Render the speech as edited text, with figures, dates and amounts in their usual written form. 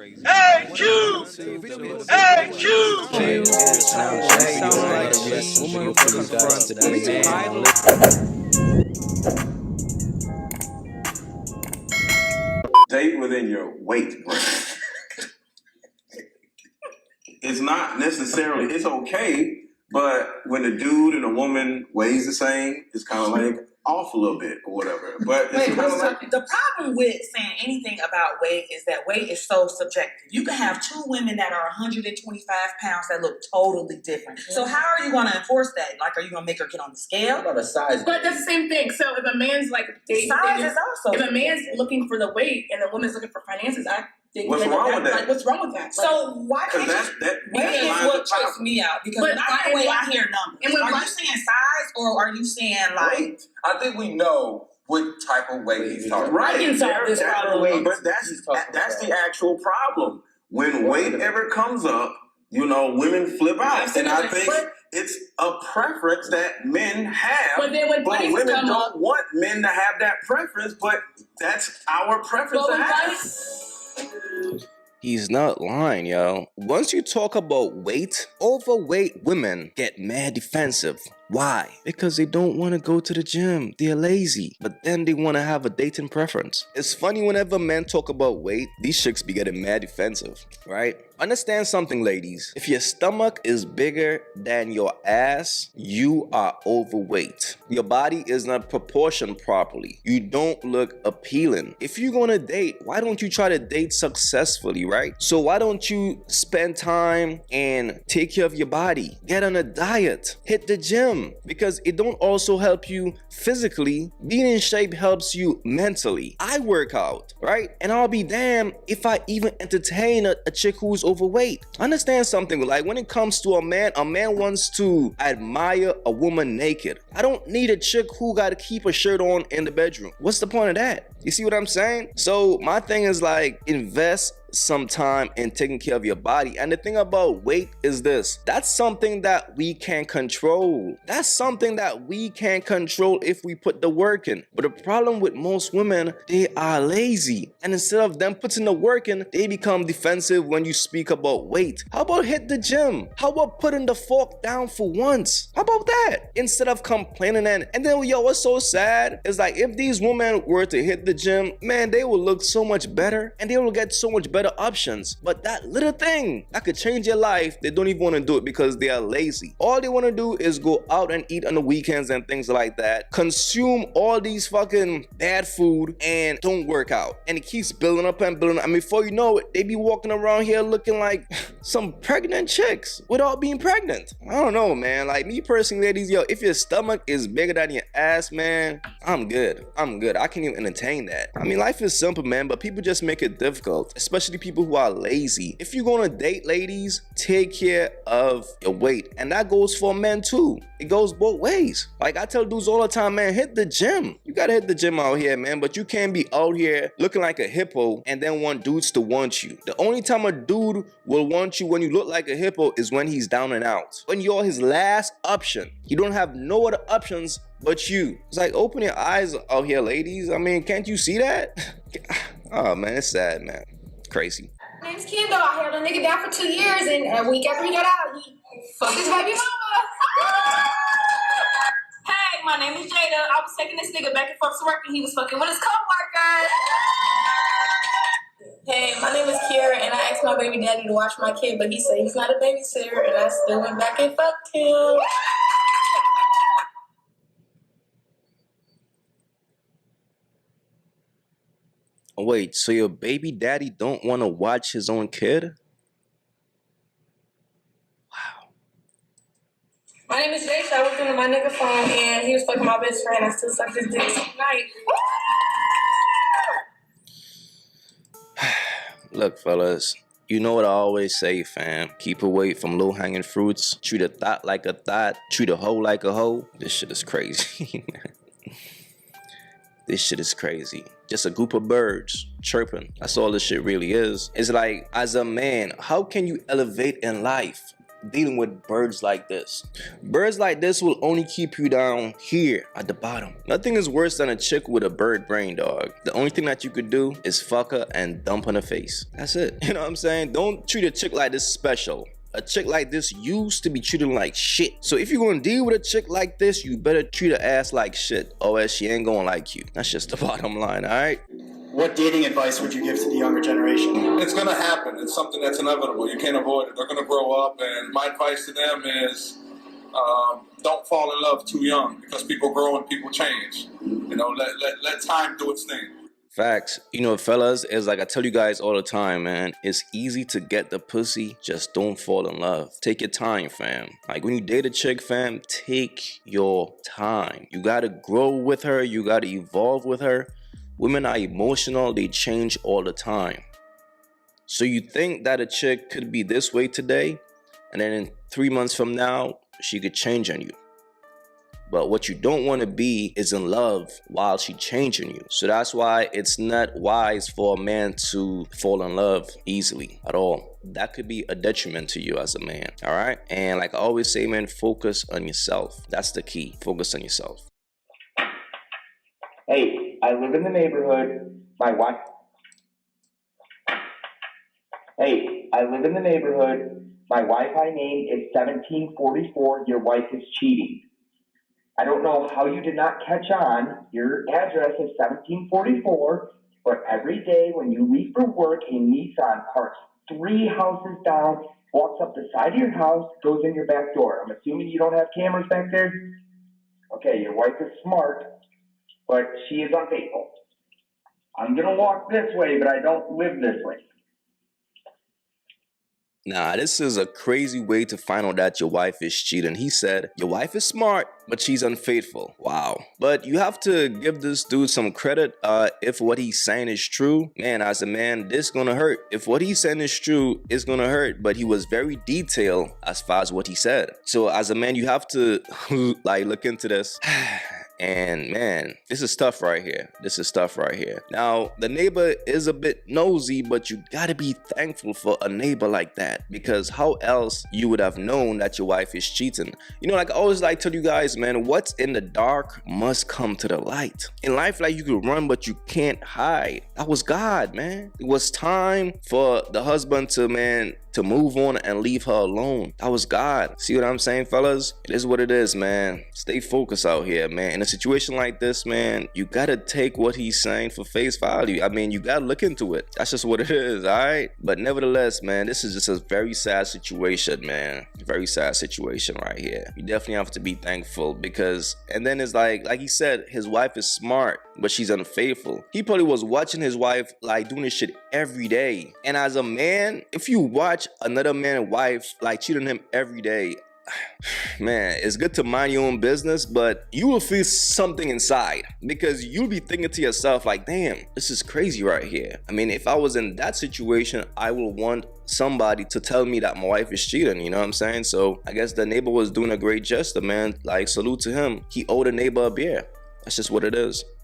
AyeQ! Date within your weight range. It's not necessarily, it's okay, but when a dude and a woman weighs the same, it's kind of like off a little bit or whatever. But it's Wait, the problem with saying anything about weight is that weight is so subjective. You can have two women that are 125 pounds that look totally different. So how are you going to enforce that? Like, are you going to make her get on the scale? What about a size? But that's the same thing. So if a man's like dating, size is also. if a man's looking for the weight and a woman's looking for finances, I think what's wrong with that? Like, what's wrong with that? So why can't weight is what trips me out, because But not the way I hear numbers. and when Are you saying size, or are you saying like? I think we know what type of weight he's talking about. I can solve this problem. But that's the actual problem. When weight ever comes up, you know, women flip out. And I think it's a preference that men have. But then when women don't want men to have that preference, but that's our preference to have. He's not lying, yo. Once you talk about weight, overweight women get mad defensive. Why? Because they don't want to go to the gym. They're lazy. But then they want to have a dating preference. It's funny whenever men talk about weight, these chicks be getting mad defensive, right? Understand something, ladies. If your stomach is bigger than your ass, you are overweight. Your body is not proportioned properly. You don't look appealing. If you're gonna date, why don't you try to date successfully, right? So why don't you spend time and take care of your body? Get on a diet. Hit the gym. Because it don't also help you physically. Being in shape helps you mentally. I work out, right? And I'll be damned if I even entertain a chick who's overweight. Understand something, like when it comes to a man wants to admire a woman naked. I don't need a chick who gotta keep a shirt on in the bedroom. What's the point of that? You see what I'm saying? So my thing is like, invest some time in taking care of your body. And the thing about weight is this: that's something that we can control. That's something that we can control if we put the work in. But the problem with most women, they are lazy. And instead of them putting the work in, they become defensive when you speak about weight. How about hit the gym? How about putting the fork down for once? How about that? Instead of complaining and then yo, what's so sad is like, if these women were to hit the gym, man, they will look so much better and they will get so much better options. But that little thing that could change your life, they don't even want to do it because they are lazy. All they want to do is go out and eat on the weekends and things like that, consume all these fucking bad food, and don't work out. And it keeps building up and building up. I mean, before you know it, they be walking around here looking like some pregnant chicks without being pregnant. I don't know, man. Like me personally, ladies, yo, if your stomach is bigger than your ass, man, I'm good. I can't even entertain that. I mean, life is simple, man, but people just make it difficult, especially people who are lazy. If you're gonna date, ladies, take care of your weight. And that goes for men too. It goes both ways. Like I tell dudes all the time, man, hit the gym. You gotta hit the gym out here, man, but you can't be out here looking like a hippo and then want dudes to want you. The only time a dude will want you when you look like a hippo is when he's down and out. When you're his last option. You don't have no other options but you. It's like, open your eyes out here, ladies. I mean, can't you see that? Oh man, it's sad, man. Crazy. My name's Kendall. I held a nigga down for 2 years, and a week after he got out, he fucked his baby mama. Hey, my name is Jada. I was taking this nigga back and forth to work, and he was fucking with his coworker. Hey, my name is Kiara, and I asked my baby daddy to watch my kid, but he said he's not a babysitter, and I still went back and fucked him. Wait, so your baby daddy don't want to watch his own kid? Wow. My name is Jace. I worked under my nigga phone, and he was fucking my best friend. I still sucked his dick tonight. Look, fellas, you know what I always say, fam. Keep away from low-hanging fruits. Treat a thought like a thought. Treat a hoe like a hoe. This shit is crazy, man. This shit is crazy. Just a group of birds chirping. That's all this shit really is. It's like, as a man, how can you elevate in life dealing with birds like this. Birds like this will only keep you down here at the bottom. Nothing is worse than a chick with a bird brain, dog. The only thing that you could do is fuck her and dump on her face. That's it. You know what I'm saying? Don't treat a chick like this special. A chick like this used to be treated like shit. So if you're gonna deal with a chick like this, you better treat her ass like shit, or else she ain't gonna like you. That's just the bottom line, alright? What dating advice would you give to the younger generation? It's gonna happen. It's something that's inevitable. You can't avoid it. They're gonna grow up, and my advice to them is don't fall in love too young, because people grow and people change. You know, let time do its thing. Facts. You know, fellas, it's like I tell you guys all the time, man. It's easy to get the pussy, just don't fall in love. Take your time, fam. Like when you date a chick, fam, take your time. You gotta grow with her. You gotta evolve with her. Women are emotional. They change all the time. So you think that a chick could be this way today, and then in 3 months from now, she could change on you. But what you don't want to be is in love while she changing you. So that's why it's not wise for a man to fall in love easily at all. That could be a detriment to you as a man, all right? And like I always say, man, focus on yourself. That's the key. Focus on yourself. Hey, I live in the neighborhood. My wife. Hey, I live in the neighborhood. My Wi-Fi name is 1744. Your wife is cheating. I don't know how you did not catch on. Your address is 1744, but every day when you leave for work, a Nissan parks 3 houses down, walks up the side of your house, goes in your back door. I'm assuming you don't have cameras back there? Okay, your wife is smart, but she is unfaithful. I'm gonna walk this way, but I don't live this way. Nah, this is a crazy way to find out that your wife is cheating. He said, your wife is smart, but she's unfaithful. Wow. But you have to give this dude some credit. If what he's saying is true, man, as a man, this gonna hurt. If what he's saying is true, it's gonna hurt. But he was very detailed as far as what he said. So as a man, you have to like look into this. And man, this is stuff right here. This is stuff right here. Now, the neighbor is a bit nosy, but you gotta be thankful for a neighbor like that, because how else you would have known that your wife is cheating? You know, like I always like to tell you guys, man, what's in the dark must come to the light. In life, like you can run, but you can't hide. That was God, man. It was time for the husband to, man, to move on and leave her alone. That was God. See what I'm saying, fellas? It is what it is, man. Stay focused out here, man. In a situation like this, man, you gotta take what he's saying for face value. I mean, you gotta look into it. That's just what it is, all right? But nevertheless, man, this is just a very sad situation, man. Very sad situation right here. You definitely have to be thankful, because, and then it's like he said, his wife is smart, but she's unfaithful. He probably was watching his wife like doing this shit every day. And as a man, if you watch another man's wife like cheating on him every day, man, it's good to mind your own business, but you will feel something inside, because you'll be thinking to yourself like, damn, this is crazy right here. I mean, if I was in that situation, I will want somebody to tell me that my wife is cheating, you know what I'm saying? So I guess the neighbor was doing a great gesture, man. Like, salute to him. He owed a neighbor a beer. That's just what it is.